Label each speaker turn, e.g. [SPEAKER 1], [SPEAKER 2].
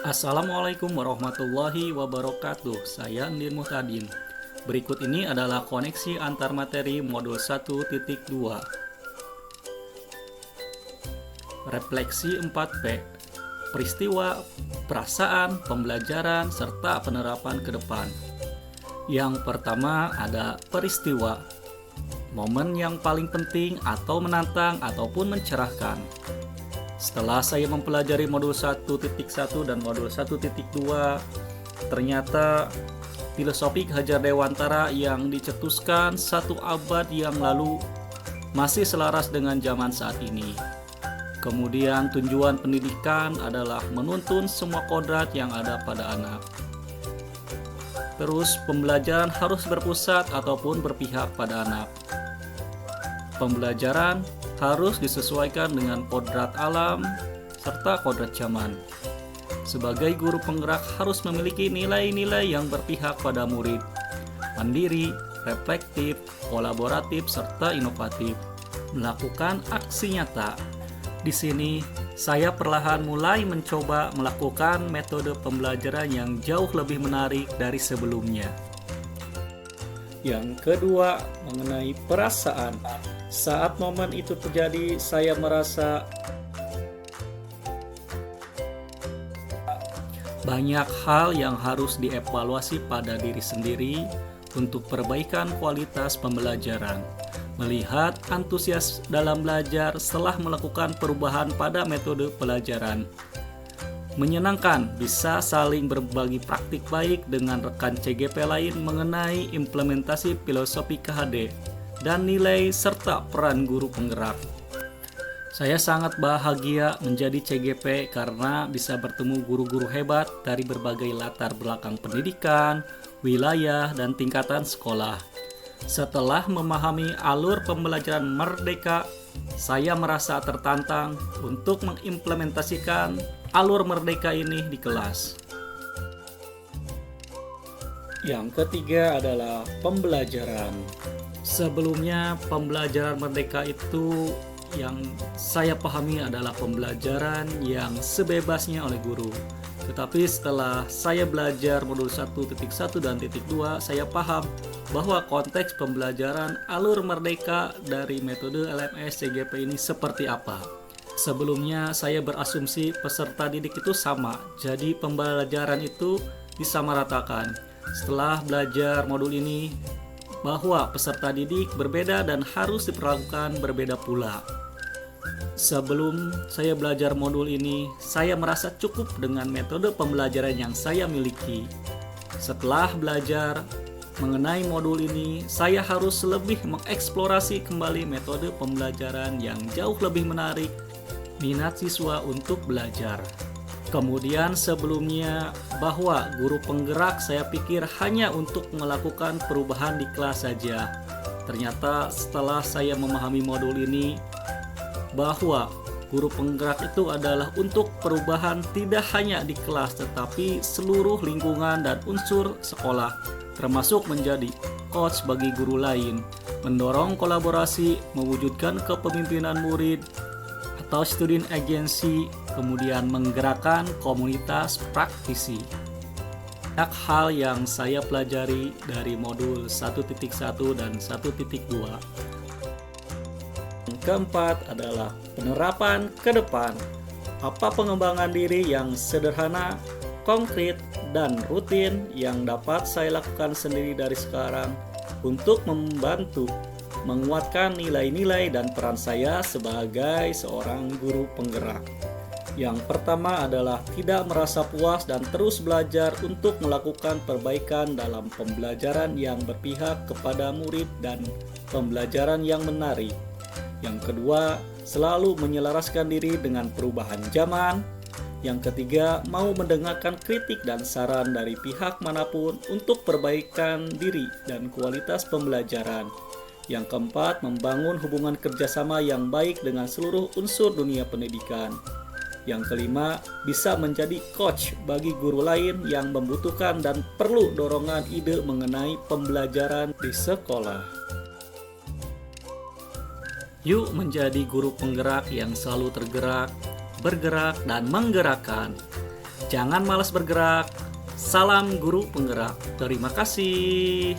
[SPEAKER 1] Assalamualaikum warahmatullahi wabarakatuh. Saya Andin Muhtadin. Berikut ini adalah koneksi antar materi modul 1.2. Refleksi 4P. Peristiwa, perasaan, pembelajaran, serta penerapan ke depan. Yang pertama ada peristiwa. Momen yang paling penting atau menantang ataupun mencerahkan. Setelah saya mempelajari modul 1.1 dan modul 1.2, ternyata filosofi Hajar Dewantara yang dicetuskan 1 abad yang lalu masih selaras dengan zaman saat ini. Kemudian tujuan pendidikan adalah menuntun semua kodrat yang ada pada anak. Terus pembelajaran harus berpusat ataupun berpihak pada anak. Pembelajaran harus disesuaikan dengan kodrat alam serta kodrat zaman. Sebagai guru penggerak harus memiliki nilai-nilai yang berpihak pada murid, mandiri, reflektif, kolaboratif, serta inovatif, melakukan aksi nyata. Di sini, saya perlahan mulai mencoba melakukan metode pembelajaran yang jauh lebih menarik dari sebelumnya. Yang kedua, mengenai perasaan. Saat momen itu terjadi, saya merasa banyak hal yang harus dievaluasi pada diri sendiri untuk perbaikan kualitas pembelajaran. Melihat antusias dalam belajar setelah melakukan perubahan pada metode pelajaran. Menyenangkan bisa saling berbagi praktik baik dengan rekan CGP lain mengenai implementasi filosofi KHD dan nilai serta peran guru penggerak. Saya sangat bahagia menjadi CGP karena bisa bertemu guru-guru hebat dari berbagai latar belakang pendidikan, wilayah, dan tingkatan sekolah. Setelah memahami alur pembelajaran Merdeka, saya merasa tertantang untuk mengimplementasikan alur Merdeka ini di kelas. Yang ketiga adalah pembelajaran. Sebelumnya, pembelajaran Merdeka itu yang saya pahami adalah pembelajaran yang sebebasnya oleh guru. Tetapi setelah saya belajar modul 1.1 dan .2, saya paham bahwa konteks pembelajaran alur Merdeka dari metode LMS CGP ini seperti apa. Sebelumnya saya berasumsi peserta didik itu sama, jadi pembelajaran itu disamaratakan. Setelah belajar modul ini, bahwa peserta didik berbeda dan harus diperlakukan berbeda pula. Sebelum saya belajar modul ini, saya merasa cukup dengan metode pembelajaran yang saya miliki. Setelah belajar mengenai modul ini, saya harus lebih mengeksplorasi kembali metode pembelajaran yang jauh lebih menarik minat siswa untuk belajar. Kemudian sebelumnya bahwa guru penggerak saya pikir hanya untuk melakukan perubahan di kelas saja. Ternyata setelah saya memahami modul ini bahwa guru penggerak itu adalah untuk perubahan tidak hanya di kelas tetapi seluruh lingkungan dan unsur sekolah, termasuk menjadi coach bagi guru lain, mendorong kolaborasi, mewujudkan kepemimpinan murid atau student agency, kemudian menggerakkan komunitas praktisi. Banyak hal yang saya pelajari dari modul 1.1 dan 1.2. Yang keempat adalah penerapan ke depan. Apa pengembangan diri yang sederhana, konkret, dan rutin yang dapat saya lakukan sendiri dari sekarang untuk membantu menguatkan nilai-nilai dan peran saya sebagai seorang guru penggerak. Yang pertama adalah tidak merasa puas dan terus belajar untuk melakukan perbaikan dalam pembelajaran yang berpihak kepada murid dan pembelajaran yang menarik. Yang kedua, selalu menyelaraskan diri dengan perubahan zaman. Yang ketiga, mau mendengarkan kritik dan saran dari pihak manapun untuk perbaikan diri dan kualitas pembelajaran. Yang keempat, membangun hubungan kerjasama yang baik dengan seluruh unsur dunia pendidikan. Yang kelima, bisa menjadi coach bagi guru lain yang membutuhkan dan perlu dorongan ide mengenai pembelajaran di sekolah. Yuk menjadi guru penggerak yang selalu tergerak, bergerak, dan menggerakkan. Jangan malas bergerak. Salam guru penggerak. Terima kasih.